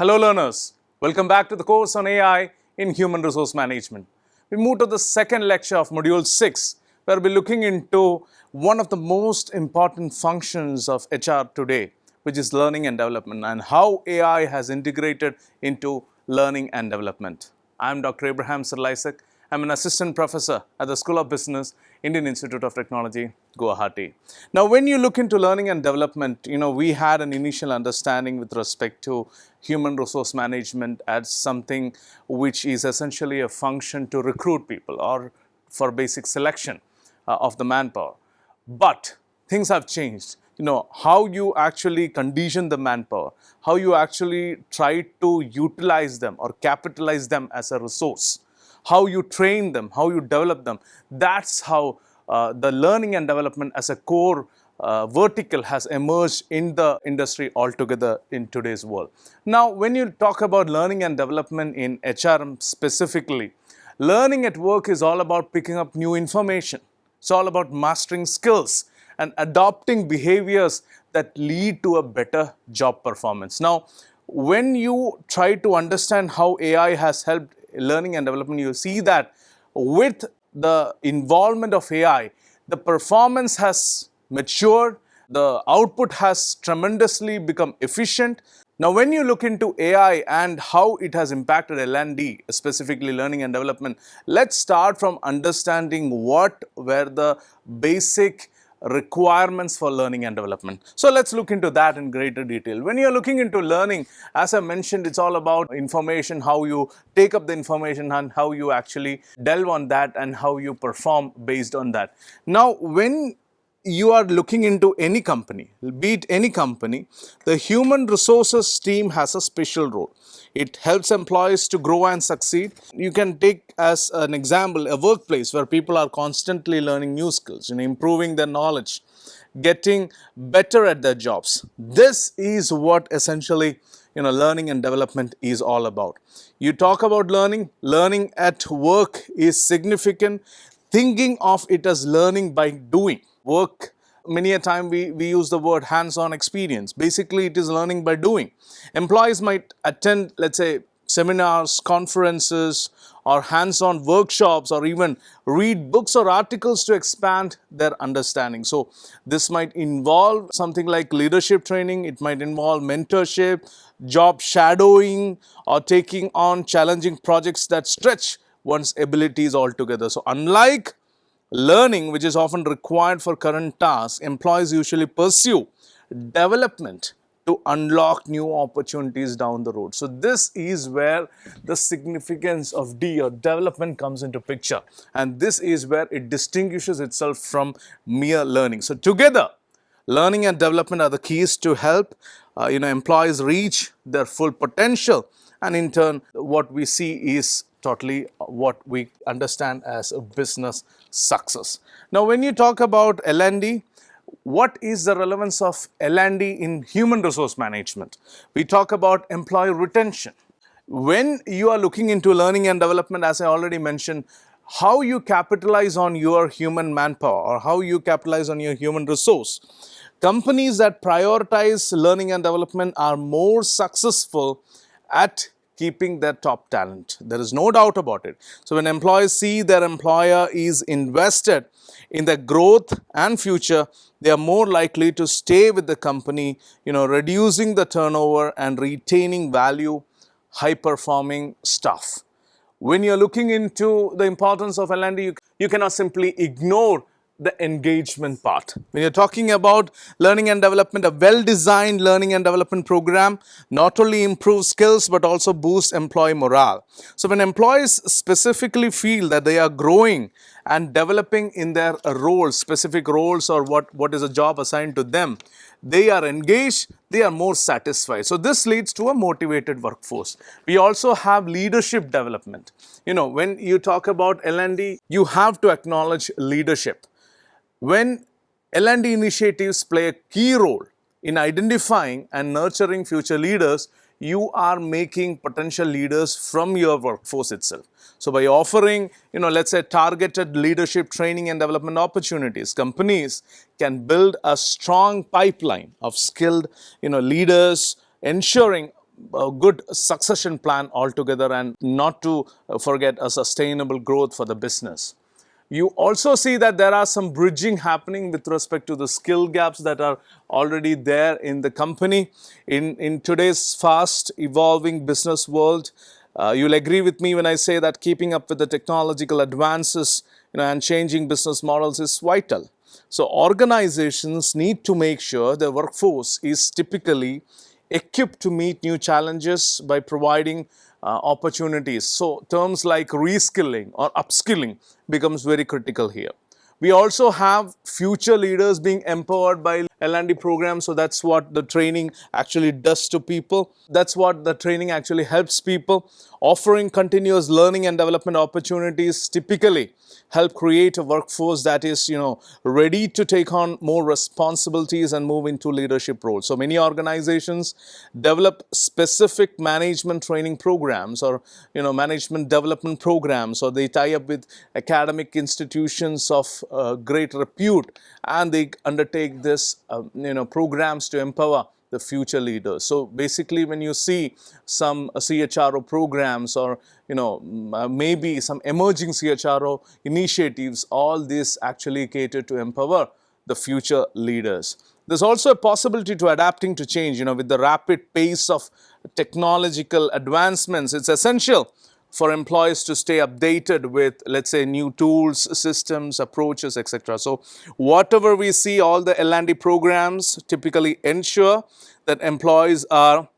Hello learners, welcome back to the course on AI in Human Resource Management. We move to the second lecture of Module 6 where we're looking into one of the most important functions of HR today, which is learning and development, and how AI has integrated into learning and development. I'm Dr. Abraham Sirlaisek. I'm an assistant professor at the School of Business, Indian Institute of Technology, Guwahati. Now, when you look into learning and development, we had an initial understanding with respect to human resource management as something which is essentially a function to recruit people or for basic selection of the manpower. But things have changed. How you actually condition the manpower, how you actually try to utilize them or capitalize them as a resource, how you train them, how you develop them. That's how the learning and development as a core vertical has emerged in the industry altogether in today's world. Now, when you talk about learning and development in HRM specifically, learning at work is all about picking up new information. It's all about mastering skills and adopting behaviors that lead to a better job performance. Now, when you try to understand how AI has helped learning and development, you see that with the involvement of AI, the performance has matured, the output has tremendously become efficient. Now, when you look into AI and how it has impacted L&D, specifically learning and development, let's start from understanding what were the basic requirements for learning and development. So let's look into that in greater detail. When you're looking into learning, as I mentioned, it's all about information, how you take up the information and how you actually delve on that and how you perform based on that. Now, when you are looking into any company, be it any company, the human resources team has a special role. It helps employees to grow and succeed. You can take as an example a workplace where people are constantly learning new skills, improving their knowledge, getting better at their jobs. This is what essentially learning and development is all about. You talk about learning at work is significant. Thinking of it as learning by doing. Work, many a time we use the word hands-on experience. Basically, it is learning by doing. Employees might attend, let's say, seminars, conferences, or hands-on workshops, or even read books or articles to expand their understanding. So this might involve something like leadership training, it might involve mentorship, job shadowing, or taking on challenging projects that stretch one's abilities altogether. So unlike learning, which is often required for current tasks, employees usually pursue development to unlock new opportunities down the road. So this is where the significance of D or development comes into picture, and this is where it distinguishes itself from mere learning. So together, learning and development are the keys to help employees reach their full potential, and in turn what we see is totally what we understand as a business success. Now, when you talk about L&D, what is the relevance of L&D in human resource management? We talk about employee retention. When you are looking into learning and development, as I already mentioned, how you capitalize on your human manpower or how you capitalize on your human resource. Companies that prioritize learning and development are more successful at keeping their top talent. There is no doubt about it. So when employees see their employer is invested in their growth and future, they are more likely to stay with the company, reducing the turnover and retaining value, high-performing staff. When you're looking into the importance of L&D, you cannot simply ignore the engagement part. When you're talking about learning and development, a well-designed learning and development program not only improves skills but also boosts employee morale. So when employees specifically feel that they are growing and developing in their roles, specific roles, or what is a job assigned to them, they are engaged, they are more satisfied. So this leads to a motivated workforce. We also have leadership development. When you talk about L&D, you have to acknowledge leadership. When L&D initiatives play a key role in identifying and nurturing future leaders, you are making potential leaders from your workforce itself. So by offering, let's say targeted leadership training and development opportunities, companies can build a strong pipeline of skilled, leaders, ensuring a good succession plan altogether, and not to forget a sustainable growth for the business. You also see that there are some bridging happening with respect to the skill gaps that are already there in the company. In today's fast evolving business world, you'll agree with me when I say that keeping up with the technological advances, and changing business models is vital. So organizations need to make sure their workforce is typically equipped to meet new challenges by providing opportunities. So terms like reskilling or upskilling becomes very critical here. We also have future leaders being empowered by L&D programs. So that's what the training actually does to people. That's what the training actually helps people. Offering continuous learning and development opportunities typically help create a workforce that is, ready to take on more responsibilities and move into leadership roles. So many organizations develop specific management training programs, or, management development programs, or they tie up with academic institutions of great repute, and they undertake this, programs to empower the future leaders. So basically, when you see some CHRO programs, or maybe some emerging CHRO initiatives, all this actually cater to empower the future leaders. There's also a possibility to adapting to change. With the rapid pace of technological advancements, it's essential for employees to stay updated with, let's say, new tools, systems, approaches, etc. So whatever we see, all the L&D programs typically ensure that employees are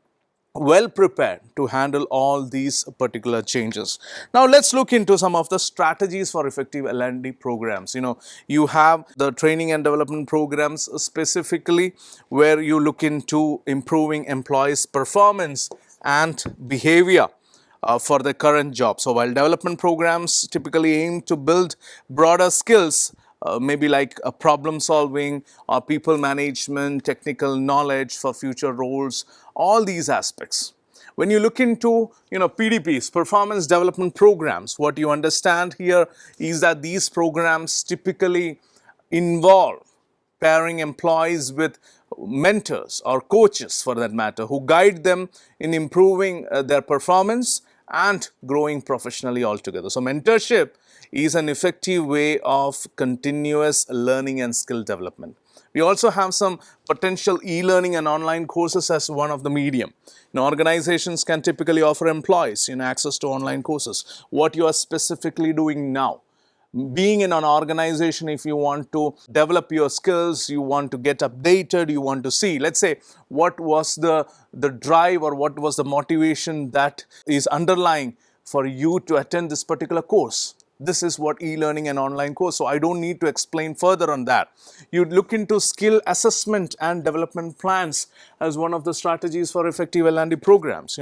well prepared to handle all these particular changes. Now let's look into some of the strategies for effective L&D programs. You have the training and development programs specifically, where you look into improving employees' performance and behavior for the current job. So while development programs typically aim to build broader skills, maybe like problem solving or people management, technical knowledge for future roles, all these aspects. When you look into PDPs, performance development programs, what you understand here is that these programs typically involve pairing employees with mentors or coaches, for that matter, who guide them in improving their performance and growing professionally altogether. So mentorship is an effective way of continuous learning and skill development. We also have some potential e-learning and online courses as one of the medium. Organizations can typically offer employees access to online courses. What you are specifically doing now, being in an organization, if you want to develop your skills, you want to get updated, you want to see, let's say, what was the drive, or what was the motivation that is underlying for you to attend this particular course. This is what e-learning and online course. So I don't need to explain further on that. You look into skill assessment and development plans as one of the strategies for effective L&D programs.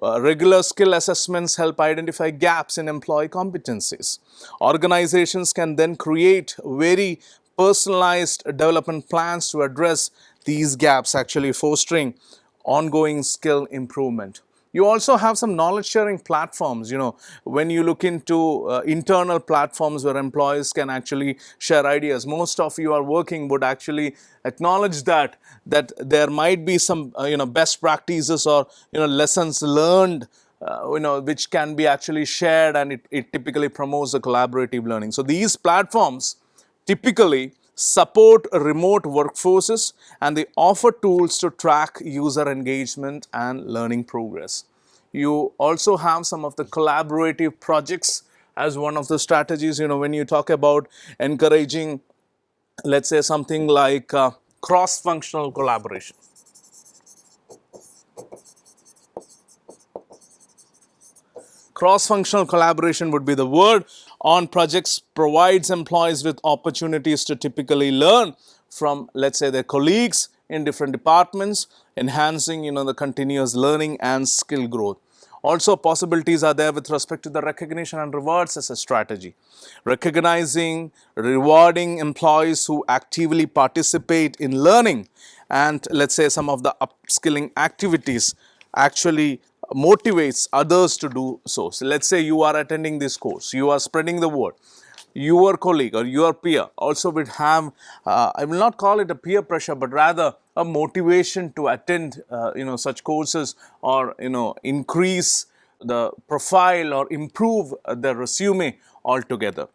Regular skill assessments help identify gaps in employee competencies. Organizations can then create very personalized development plans to address these gaps, actually fostering ongoing skill improvement. You also have some knowledge sharing platforms. When you look into internal platforms where employees can actually share ideas, most of you are working would actually acknowledge that there might be some best practices or lessons learned which can be actually shared, and it typically promotes the collaborative learning. So these platforms typically support remote workforces, and they offer tools to track user engagement and learning progress. You also have some of the collaborative projects as one of the strategies. When you talk about encouraging, let's say, something like cross-functional collaboration. Cross-functional collaboration would be the word on projects, provides employees with opportunities to typically learn from, let's say, their colleagues in different departments, enhancing, the continuous learning and skill growth. Also, possibilities are there with respect to the recognition and rewards as a strategy. Recognizing, rewarding employees who actively participate in learning, and let's say some of the upskilling activities actually motivates others to do so. So let's say you are attending this course, you are spreading the word. your colleague or your peer also would have, I will not call it a peer pressure, but rather a motivation to attend, such courses, or, increase the profile or improve the resume altogether.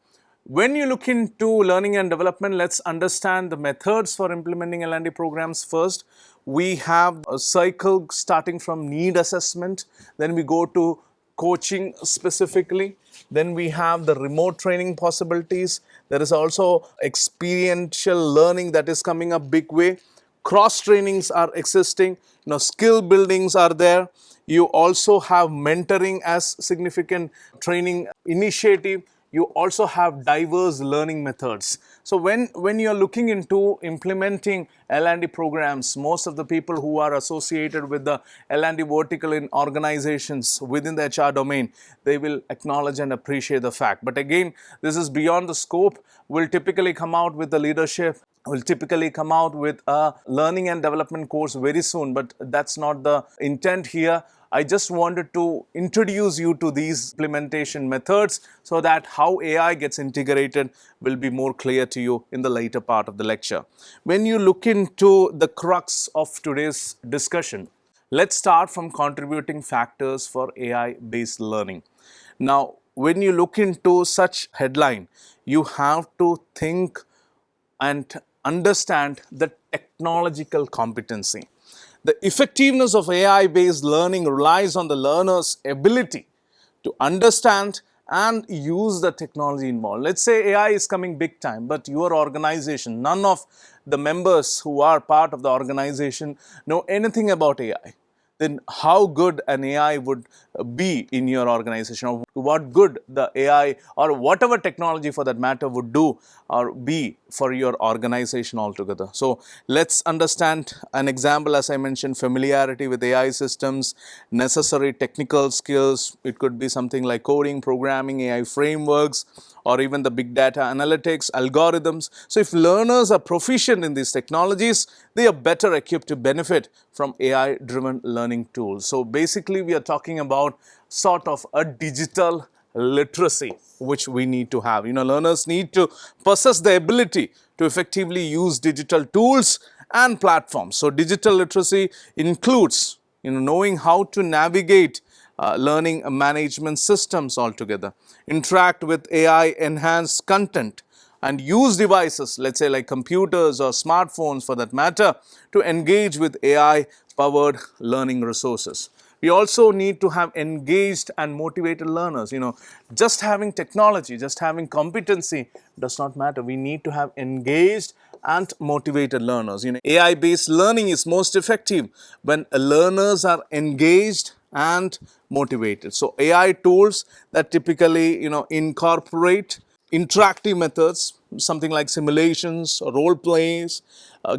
When you look into learning and development, let's understand the methods for implementing L&D programs first. We have a cycle starting from need assessment, then we go to coaching specifically, then we have the remote training possibilities. There is also experiential learning that is coming up big way. Cross trainings are existing, skill buildings are there. You also have mentoring as significant training initiative. You also have diverse learning methods. So when you're looking into implementing L&D programs, most of the people who are associated with the L&D vertical in organizations within the HR domain, they will acknowledge and appreciate the fact. But again, this is beyond the scope. We'll typically come out with the leadership, will typically come out with a learning and development course very soon, but that's not the intent here. I just wanted to introduce you to these implementation methods so that how AI gets integrated will be more clear to you in the later part of the lecture. When you look into the crux of today's discussion, let's start from contributing factors for AI-based learning. Now, when you look into such headline, you have to think and understand the technological competency. The effectiveness of AI-based learning relies on the learner's ability to understand and use the technology involved. Let's say AI is coming big time, but your organization, none of the members who are part of the organization know anything about AI. Then how good an AI would be in your organization, or what good the AI or whatever technology for that matter would do or be for your organization altogether. So let's understand an example. As I mentioned, familiarity with AI systems, necessary technical skills. It could be something like coding, programming, AI frameworks, or even the big data analytics, algorithms. So if learners are proficient in these technologies, they are better equipped to benefit from AI-driven learning tools. So basically, we are talking about sort of a digital literacy which we need to have. Learners need to possess the ability to effectively use digital tools and platforms. So digital literacy includes, knowing how to navigate learning management systems altogether, interact with AI-enhanced content, and use devices, let's say like computers or smartphones for that matter, to engage with AI-powered learning resources. We also need to have engaged and motivated learners. Just having technology, just having competency does not matter. We need to have engaged and motivated learners. AI-based learning is most effective when learners are engaged and motivated. So AI tools that typically, incorporate interactive methods, something like simulations, role plays,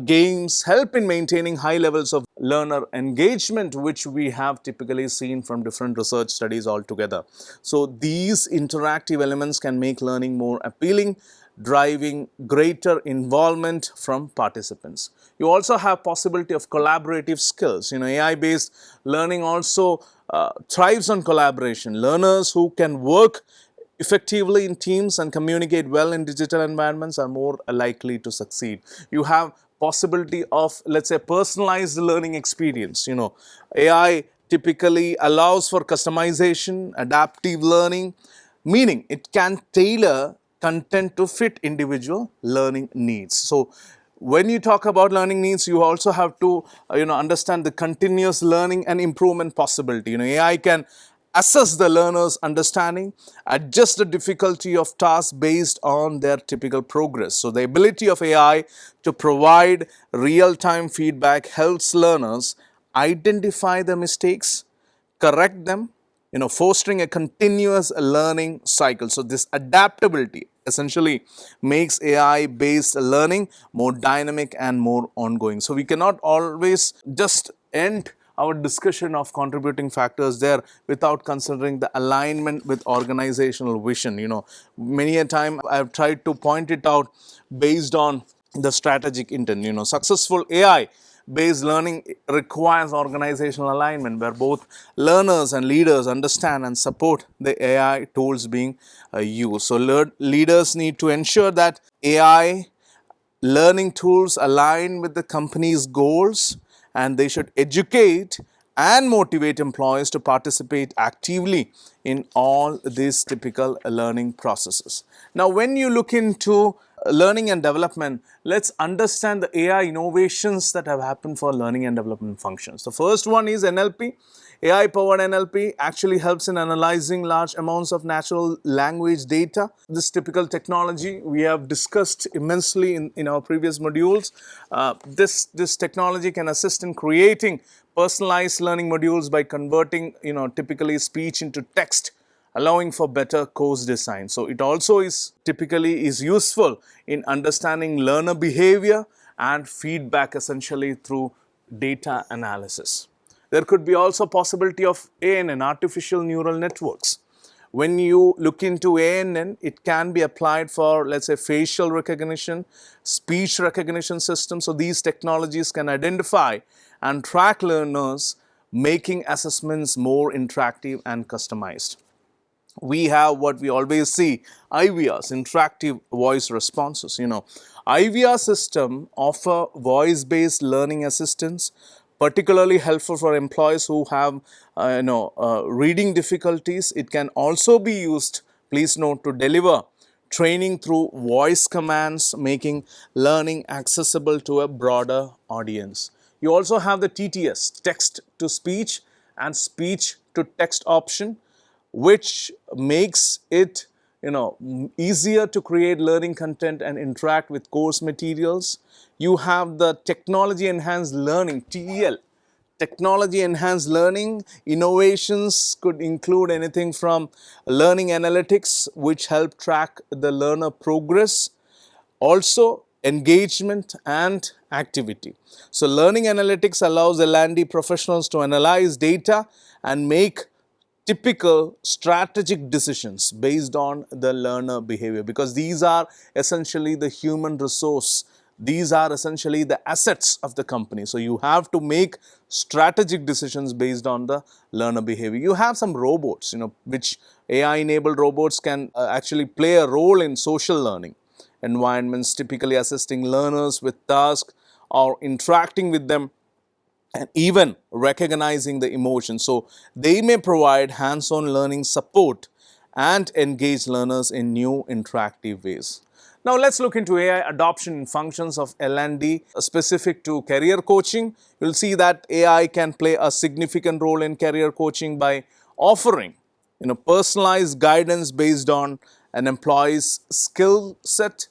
games, help in maintaining high levels of learner engagement, which we have typically seen from different research studies altogether. So these interactive elements can make learning more appealing, driving greater involvement from participants. You also have possibility of collaborative skills. AI-based learning also thrives on collaboration. Learners who can work effectively in teams and communicate well in digital environments are more likely to succeed. You have possibility of, let's say, personalized learning experience. AI typically allows for customization, adaptive learning, meaning it can tailor content to fit individual learning needs. So when you talk about learning needs, you also have to understand the continuous learning and improvement possibility. AI can assess the learner's understanding, adjust the difficulty of tasks based on their typical progress. So the ability of AI to provide real-time feedback helps learners identify the mistakes, correct them, fostering a continuous learning cycle. So this adaptability essentially makes AI-based learning more dynamic and more ongoing. So we cannot always just end our discussion of contributing factors there without considering the alignment with organizational vision. Many a time I've tried to point it out based on the strategic intent. Successful AI based learning requires organizational alignment where both learners and leaders understand and support the AI tools being used. So, leaders need to ensure that AI learning tools align with the company's goals, and they should educate and motivate employees to participate actively in all these typical learning processes. Now, when you look into learning and development, let's understand the AI innovations that have happened for learning and development functions. The first one is NLP. AI powered NLP actually helps in analyzing large amounts of natural language data. This typical technology we have discussed immensely in our previous modules. This technology can assist in creating personalized learning modules by converting typically speech into text, allowing for better course design. So it also is typically is useful in understanding learner behavior and feedback essentially through data analysis. There could be also possibility of ANN, artificial neural networks. When you look into ANN, it can be applied for, let's say, facial recognition, speech recognition systems. So these technologies can identify and track learners, making assessments more interactive and customized. We have what we always see, IVRs, interactive voice responses. IVR system offer voice-based learning assistance, particularly helpful for employees who have reading difficulties. It can also be used, please note, to deliver training through voice commands, making learning accessible to a broader audience. You also have the TTS, text to speech and speech to text option, which makes it easier to create learning content and interact with course materials. You have the technology enhanced learning, TEL. Technology enhanced learning innovations could include anything from learning analytics, which help track the learner progress, also engagement and activity. So learning analytics allows L&D professionals to analyze data and make typical strategic decisions based on the learner behavior, because these are essentially the human resource. These are essentially the assets of the company. So you have to make strategic decisions based on the learner behavior. You have some robots, which AI-enabled robots can actually play a role in social learning environments, typically assisting learners with tasks or interacting with them and even recognizing the emotions. So they may provide hands-on learning support and engage learners in new interactive ways. Now let's look into AI adoption in functions of L&D specific to career coaching. You'll see that AI can play a significant role in career coaching by offering personalized guidance based on an employee's skill set,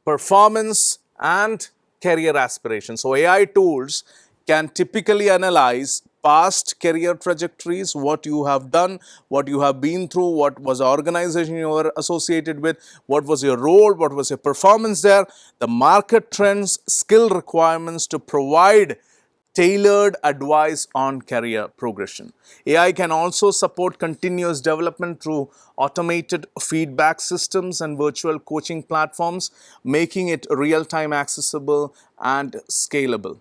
performance and career aspirations. So AI tools can typically analyze past career trajectories, what you have done, what you have been through, what was the organization you were associated with, what was your role, what was your performance there, the market trends, skill requirements to provide tailored advice on career progression. AI can also support continuous development through automated feedback systems and virtual coaching platforms, making it real-time accessible and scalable.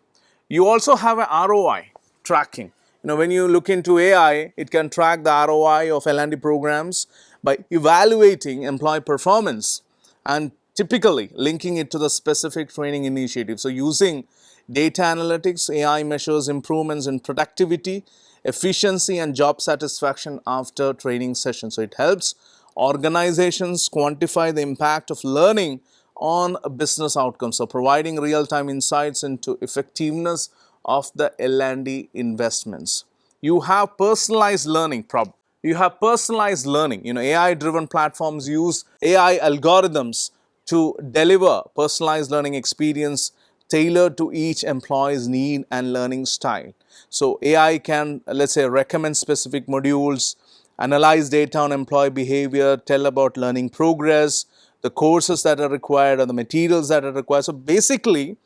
You also have an ROI tracking. When you look into AI, it can track the ROI of L&D programs by evaluating employee performance and typically linking it to the specific training initiative. So using data analytics, AI measures improvements in productivity, efficiency and job satisfaction after training sessions. So it helps organizations quantify the impact of learning on business outcomes. So providing real-time insights into effectiveness of the L&D investments. You have personalized learning. AI-driven platforms use AI algorithms to deliver personalized learning experience tailored to each employee's need and learning style. So AI can, let's say, recommend specific modules, analyze data on employee behavior, tell about learning progress, the courses that are required or the materials that are required. So basically,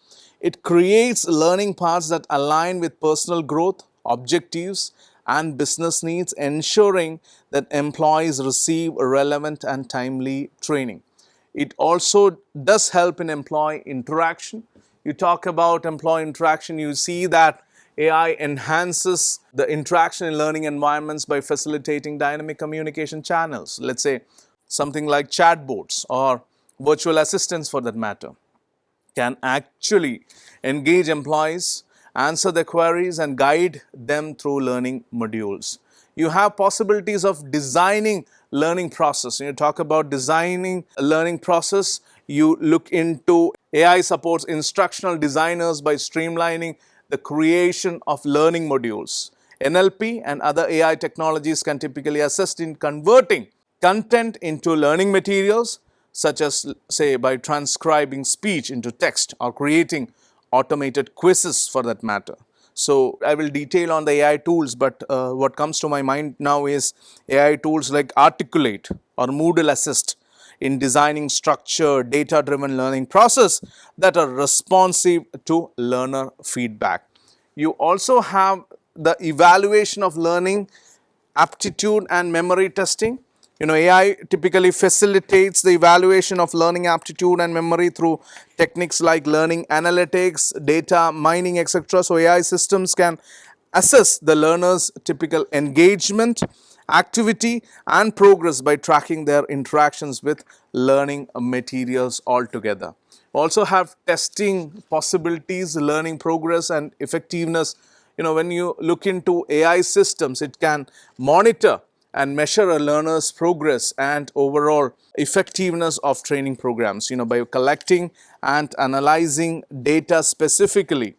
it creates learning paths that align with personal growth, objectives, and business needs, ensuring that employees receive relevant and timely training. It also does help in employee interaction. you talk about employee interaction, you see that AI enhances the interaction in learning environments by facilitating dynamic communication channels. Let's say something like chatbots or virtual assistants for that matter can actually engage employees, answer their queries, and guide them through learning modules. You have possibilities of designing learning process. When you talk about designing a learning process, you look into AI supports instructional designers by streamlining the creation of learning modules. NLP and other AI technologies can typically assist in converting content into learning materials, such as, say, by transcribing speech into text or creating automated quizzes for that matter. So, I will detail on the AI tools, but what comes to my mind now is AI tools like Articulate or Moodle Assist in designing structured, data-driven learning process that are responsive to learner feedback. You also have the evaluation of learning, aptitude and memory testing. AI typically facilitates the evaluation of learning aptitude and memory through techniques like learning analytics, data mining, etc. So, AI systems can assess the learner's typical engagement, activity and progress by tracking their interactions with learning materials altogether. Also have testing possibilities, learning progress and effectiveness. When you look into AI systems, it can monitor and measure a learner's progress and overall effectiveness of training programs. By collecting and analyzing data specifically,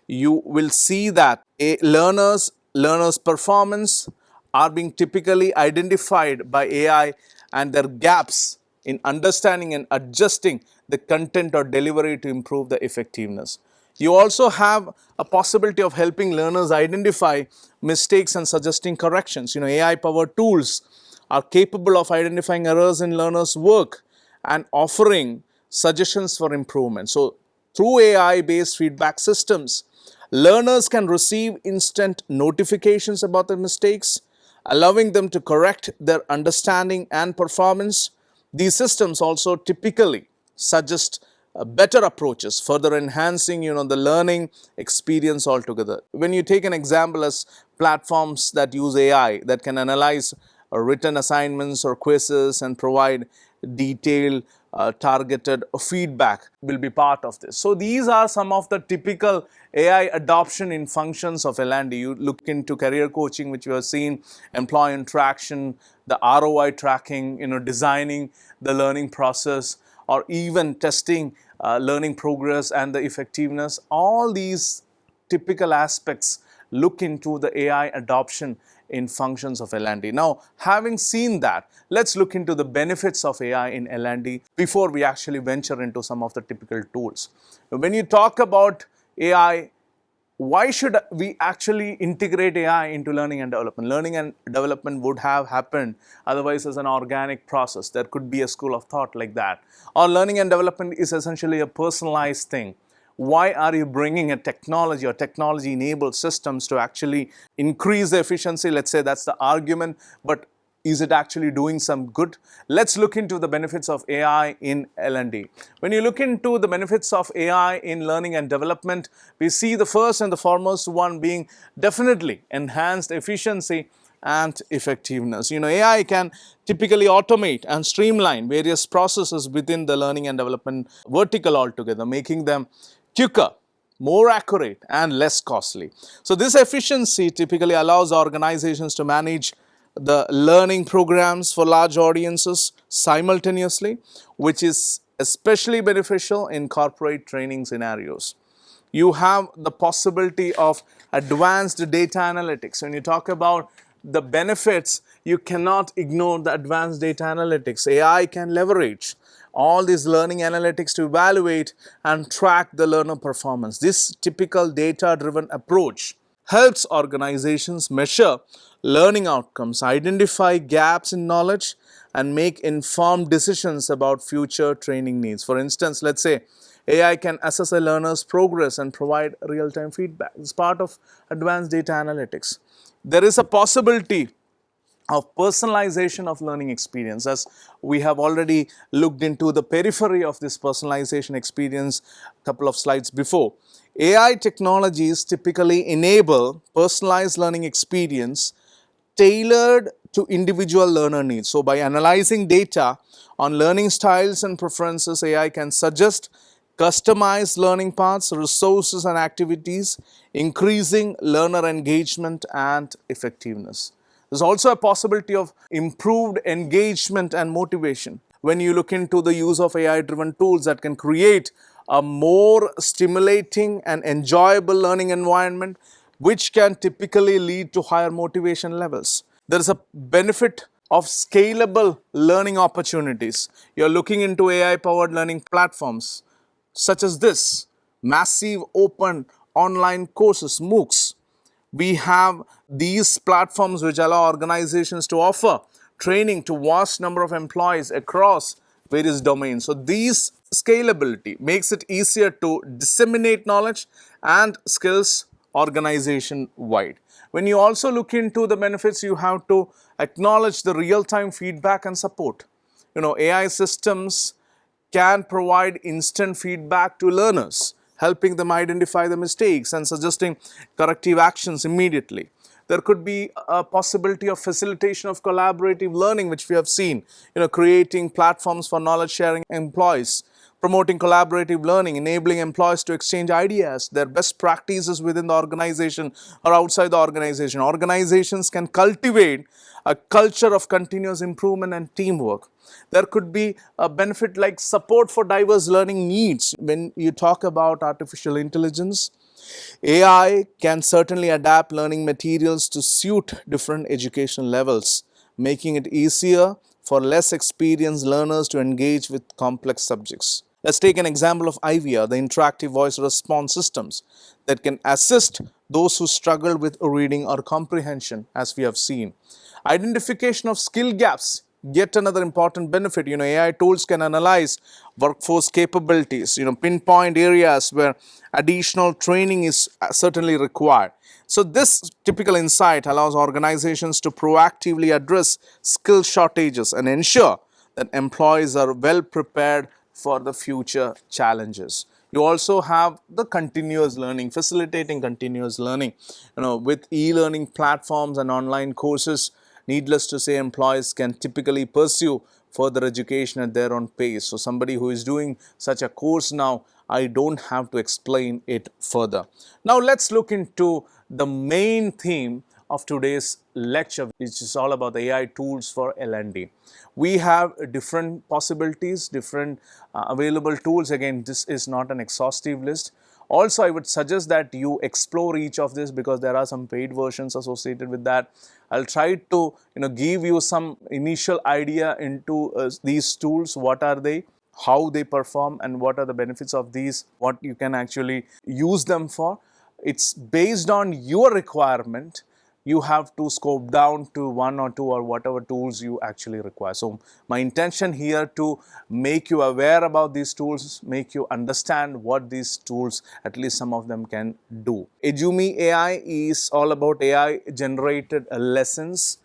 you will see that a learner's performance are being typically identified by AI and their gaps in understanding and adjusting the content or delivery to improve the effectiveness. You also have a possibility of helping learners identify mistakes and suggesting corrections. AI powered tools are capable of identifying errors in learners' work and offering suggestions for improvement. So, through AI based feedback systems, learners can receive instant notifications about their mistakes, allowing them to correct their understanding and performance. These systems also typically suggest better approaches, further enhancing the learning experience altogether. When you take an example as platforms that use AI that can analyze written assignments or quizzes and provide detailed targeted feedback will be part of this. So, these are some of the typical AI adoption in functions of L&D. You look into career coaching, which you have seen, employee interaction, the ROI tracking, designing the learning process, or even testing learning progress and the effectiveness. All these typical aspects look into the AI adoption in functions of L&D. Now, having seen that, let's look into the benefits of AI in L&D before we actually venture into some of the typical tools. When you talk about AI, why should we actually integrate AI into learning and development? Learning and development would have happened otherwise as an organic process. There could be a school of thought like that. Or learning and development is essentially a personalized thing. Why are you bringing a technology or technology-enabled systems to actually increase the efficiency? Let's say that's the argument, but is it actually doing some good? Let's look into the benefits of AI in L&D. When you look into the benefits of AI in learning and development, we see the first and the foremost one being definitely enhanced efficiency and effectiveness. AI can typically automate and streamline various processes within the learning and development vertical altogether, making them quicker, more accurate and less costly. So, this efficiency typically allows organizations to manage the learning programs for large audiences simultaneously, which is especially beneficial in corporate training scenarios. You have the possibility of advanced data analytics. When you talk about the benefits, you cannot ignore the advanced data analytics. AI can leverage all these learning analytics to evaluate and track the learner performance. This typical data-driven approach helps organizations measure learning outcomes, identify gaps in knowledge, and make informed decisions about future training needs. For instance, let's say AI can assess a learner's progress and provide real-time feedback. It's part of advanced data analytics. There is a possibility of personalization of learning experience. As we have already looked into the periphery of this personalization experience a couple of slides before. AI technologies typically enable personalized learning experience tailored to individual learner needs. So by analyzing data on learning styles and preferences, AI can suggest customized learning paths, resources and activities, increasing learner engagement and effectiveness. There's also a possibility of improved engagement and motivation when you look into the use of AI-driven tools that can create a more stimulating and enjoyable learning environment, which can typically lead to higher motivation levels. There is a benefit of scalable learning opportunities. You're looking into AI-powered learning platforms such as this, massive open online courses, MOOCs. We have these platforms which allow organizations to offer training to vast number of employees across various domains. So these scalability makes it easier to disseminate knowledge and skills organization wide. When you also look into the benefits, you have to acknowledge the real-time feedback and support. AI systems can provide instant feedback to learners, helping them identify the mistakes and suggesting corrective actions immediately. There could be a possibility of facilitation of collaborative learning, which we have seen, creating platforms for knowledge sharing employees, promoting collaborative learning, enabling employees to exchange ideas, their best practices within the organization or outside the organization. Organizations can cultivate a culture of continuous improvement and teamwork. There could be a benefit like support for diverse learning needs. When you talk about artificial intelligence, AI can certainly adapt learning materials to suit different education levels, making it easier for less experienced learners to engage with complex subjects. Let's take an example of IVR, the interactive voice response systems that can assist those who struggle with reading or comprehension, as we have seen. Identification of skill gaps, yet another important benefit. AI tools can analyze workforce capabilities, pinpoint areas where additional training is certainly required. So this typical insight allows organizations to proactively address skill shortages and ensure that employees are well prepared for the future challenges. You also have the continuous learning, facilitating continuous learning, with e-learning platforms and online courses. Needless to say, employees can typically pursue further education at their own pace. So somebody who is doing such a course now, I don't have to explain it further. Now let's look into the main theme of today's lecture, which is all about the AI tools for L&D. We have different possibilities, different available tools. Again, this is not an exhaustive list. Also, I would suggest that you explore each of this because there are some paid versions associated with that. I'll try to give you some initial idea into these tools. What are they, how they perform, and what are the benefits of these, what you can actually use them for. It's based on your requirement. You have to scope down to one or two or whatever tools you actually require. So my intention here to make you aware about these tools, make you understand what these tools, at least some of them, can do. Edumi AI is all about AI generated lessons,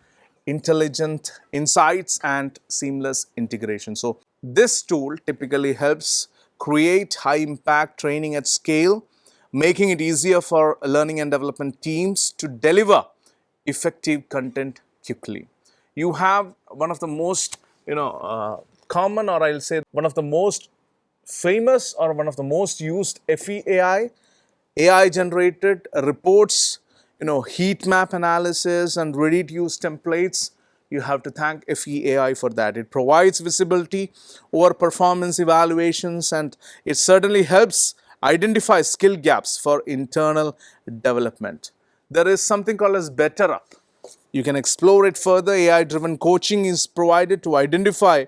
intelligent insights and seamless integration. So this tool typically helps create high impact training at scale, making it easier for learning and development teams to deliver effective content quickly. You have one of the most common, or I'll say one of the most famous or one of the most used FEAI, AI generated reports, heat map analysis and ready to use templates. You have to thank FEAI for that. It provides visibility over performance evaluations and it certainly helps identify skill gaps for internal development. There is something called as BetterUp. You can explore it further. AI-driven coaching is provided to identify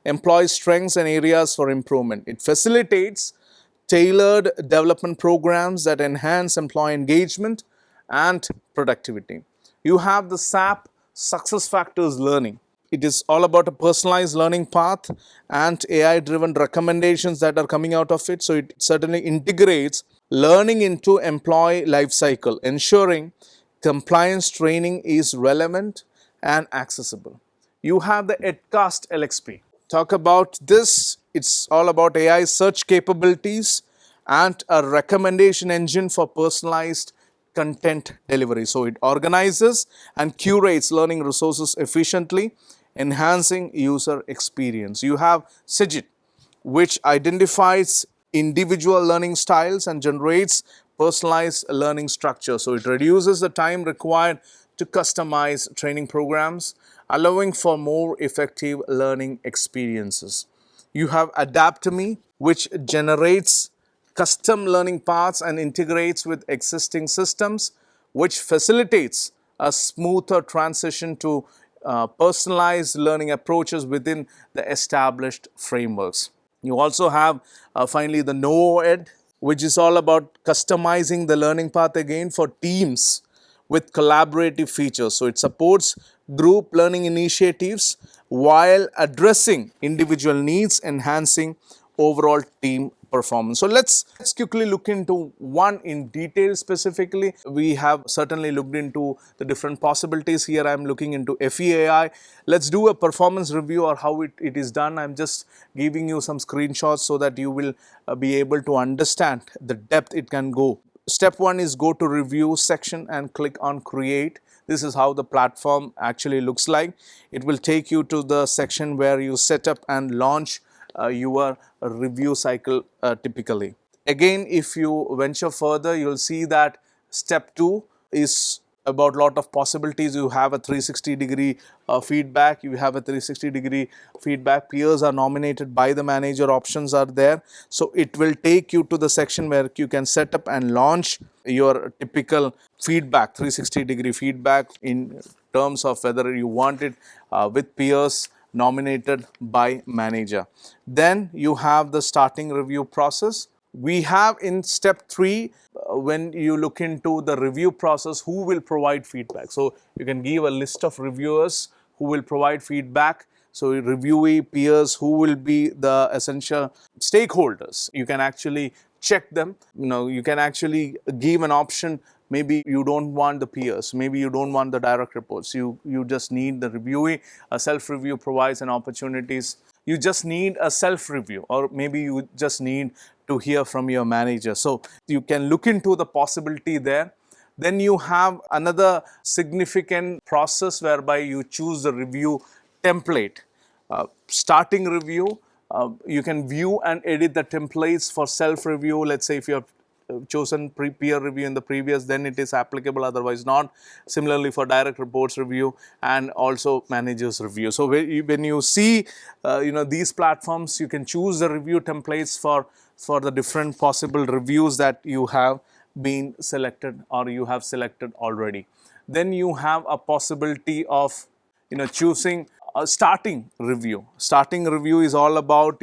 employee strengths and areas for improvement. It facilitates tailored development programs that enhance employee engagement and productivity. You have the SAP SuccessFactors Learning. It is all about a personalized learning path and AI-driven recommendations that are coming out of it. So it certainly integrates learning into employee life cycle, ensuring compliance training is relevant and accessible. You have the Edcast LXP. Talk about this, it's all about AI search capabilities and a recommendation engine for personalized content delivery. So it organizes and curates learning resources efficiently, enhancing user experience. You have Sigit, which identifies individual learning styles and generates personalized learning structure. So it reduces the time required to customize training programs, allowing for more effective learning experiences. You have Adaptame, which generates custom learning paths and integrates with existing systems, which facilitates a smoother transition to personalized learning approaches within the established frameworks. You also have finally the NovoEd, which is all about customizing the learning path again for teams with collaborative features. So it supports group learning initiatives while addressing individual needs, enhancing overall team performance. So let's quickly look into one in detail specifically. We have certainly looked into the different possibilities. Here I am looking into FEAI. Let's do a performance review or how it is done. I'm just giving you some screenshots so that you will be able to understand the depth it can go. Step 1 is go to review section and click on create. This is how the platform actually looks like. It will take you to the section where you set up and launch your review cycle typically. Again, if you venture further, you'll see that step 2 is about lot of possibilities. You have a 360-degree feedback, you have a 360-degree feedback, peers are nominated by the manager, options are there. So it will take you to the section where you can set up and launch your typical feedback, 360-degree feedback in terms of whether you want it with peers nominated by manager. Then you have the starting review process. We have in step 3, when you look into the review process, who will provide feedback. So you can give a list of reviewers who will provide feedback. So reviewee, peers, who will be the essential stakeholders. You can actually check them. You can actually give an option. Maybe you don't want the peers, maybe you don't want the direct reports, you just need the reviewee. A self-review provides an opportunities. You just need a self-review, or maybe you just need to hear from your manager. So you can look into the possibility there. Then you have another significant process whereby you choose the review template. Starting review, you can view and edit the templates for self-review. Let's say if you have chosen peer review in the previous, then it is applicable, otherwise not. Similarly for direct reports review and also managers review. So when you see these platforms, you can choose the review templates for the different possible reviews that you have been selected or you have selected already. Then you have a possibility of choosing a starting review. Starting review is all about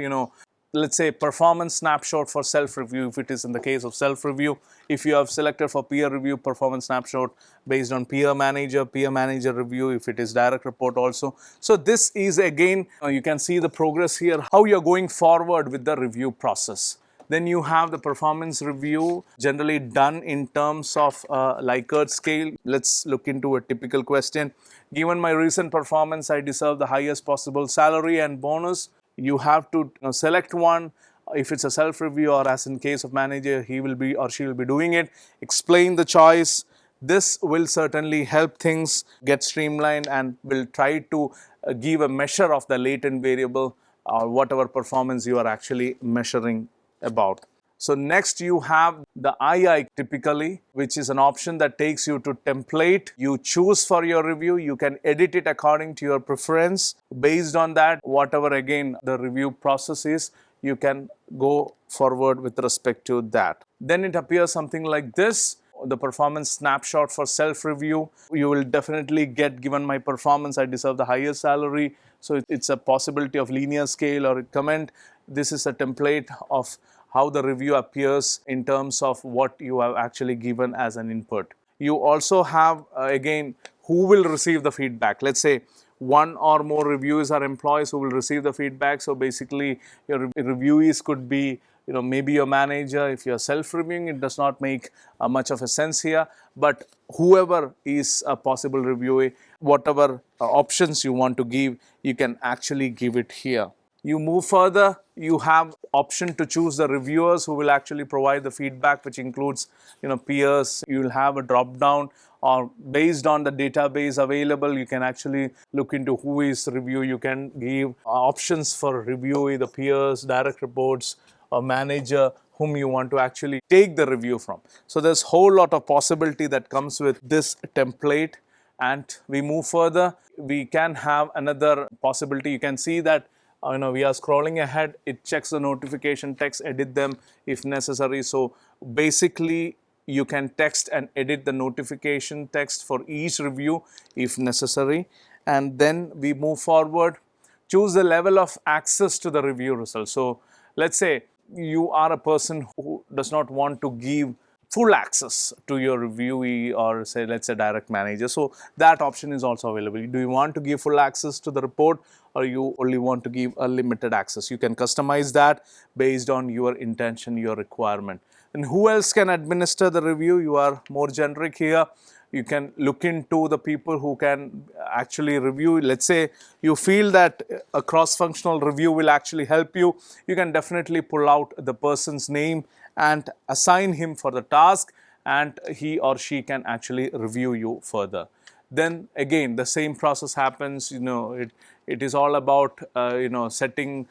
let's say performance snapshot for self-review. If it is in the case of self-review, if you have selected for peer review, performance snapshot based on peer manager review, if it is direct report also. So this is again, you can see the progress here, how you're going forward with the review process. Then you have the performance review, generally done in terms of Likert scale. Let's look into a typical question. Given my recent performance, I deserve the highest possible salary and bonus. You have to select one. If it's a self-review, or as in case of manager, he will be or she will be doing it. Explain the choice. This will certainly help things get streamlined and will try to give a measure of the latent variable or whatever performance you are actually measuring about. So next you have the II typically, which is an option that takes you to template. You choose for your review, you can edit it according to your preference. Based on that, whatever again the review process is, you can go forward with respect to that. Then it appears something like this. The performance snapshot for self-review, you will definitely get, given my performance, I deserve the highest salary. So it's a possibility of linear scale or comment. This is a template of how the review appears in terms of what you have actually given as an input. You also have again, who will receive the feedback. Let's say one or more reviewers are employees who will receive the feedback. So basically, your reviewees could be, maybe your manager. If you're self-reviewing, it does not make much of a sense here. But whoever is a possible reviewee, whatever options you want to give, you can actually give it here. You move further, you have option to choose the reviewers who will actually provide the feedback, which includes, peers. You will have a drop down, or based on the database available, you can actually look into who is review. You can give options for reviewee, the peers, direct reports, or manager whom you want to actually take the review from. So there's a whole lot of possibility that comes with this template. And we move further, we can have another possibility. You can see that we are scrolling ahead. It checks the notification text, edit them if necessary. So basically, you can text and edit the notification text for each review if necessary. And then we move forward, choose the level of access to the review results. So let's say you are a person who does not want to give full access to your reviewee, or say, let's say, direct manager. So that option is also available. Do you want to give full access to the report, or you only want to give a limited access? You can customize that based on your intention, your requirement. And who else can administer the review? You are more generic here. You can look into the people who can actually review. Let's say you feel that a cross-functional review will actually help you. You can definitely pull out the person's name and assign him for the task, and he or she can actually review you further. Then again, the same process happens. It is all about setting,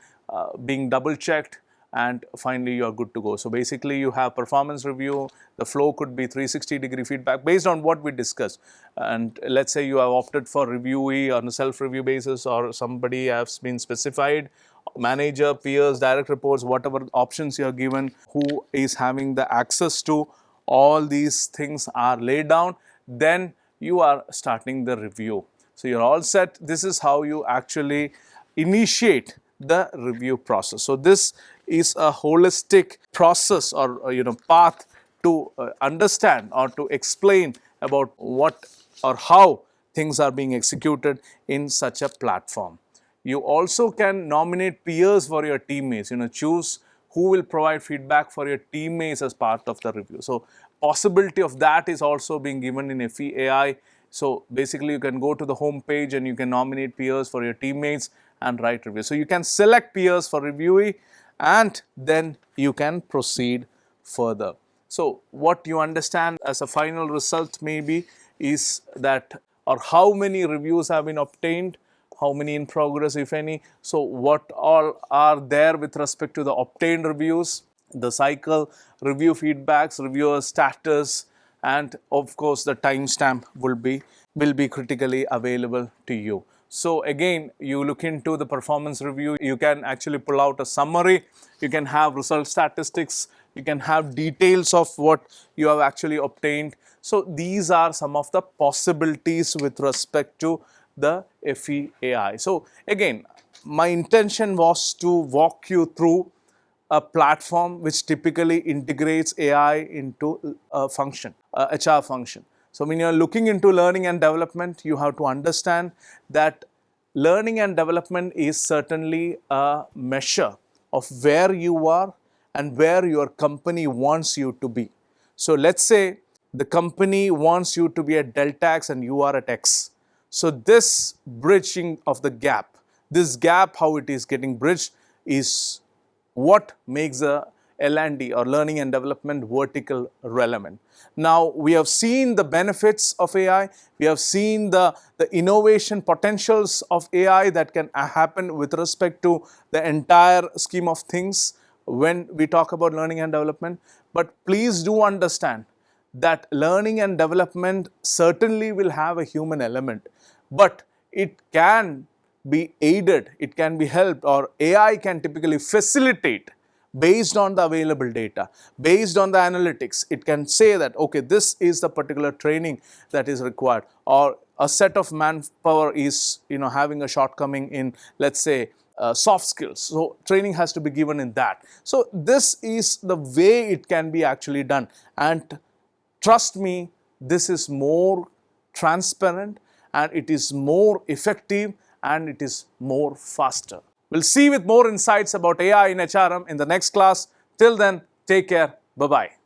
being double checked, and finally you are good to go. So basically, you have performance review. The flow could be 360-degree feedback based on what we discussed. And let's say you have opted for reviewee on a self-review basis, or somebody has been specified, manager, peers, direct reports, whatever options you are given, who is having the access to all these things are laid down. Then you are starting the review. So you're all set. This is how you actually initiate the review process. So this is a holistic process, or path to understand or to explain about what or how things are being executed in such a platform. You also can nominate peers for your teammates. Choose who will provide feedback for your teammates as part of the review. So possibility of that is also being given in FE AI. So basically, you can go to the home page and you can nominate peers for your teammates and write reviews. So you can select peers for reviewee, and then you can proceed further. So what you understand as a final result maybe is that, or how many reviews have been obtained, how many in progress, if any. So what all are there with respect to the obtained reviews, the cycle, review feedbacks, reviewer status, and of course the timestamp will be critically available to you. So again, you look into the performance review, you can actually pull out a summary, you can have result statistics, you can have details of what you have actually obtained. So these are some of the possibilities with respect to the FE AI. So again, my intention was to walk you through a platform which typically integrates AI into a function, a HR function. So when you're looking into learning and development, you have to understand that learning and development is certainly a measure of where you are and where your company wants you to be. So let's say the company wants you to be at Delta X and you are at X. So this bridging of the gap, this gap, how it is getting bridged, is what makes a L&D, or learning and development vertical, relevant. Now, we have seen the benefits of AI. We have seen the innovation potentials of AI that can happen with respect to the entire scheme of things when we talk about learning and development. But please do understand that learning and development certainly will have a human element, but it can be aided, it can be helped, or AI can typically facilitate based on the available data, based on the analytics. It can say that, okay, this is the particular training that is required, or a set of manpower is having a shortcoming in, let's say, soft skills. So training has to be given in that. So this is the way it can be actually done, and trust me, this is more transparent and it is more effective and it is more faster. We'll see with more insights about AI in HRM in the next class. Till then, take care. Bye-bye.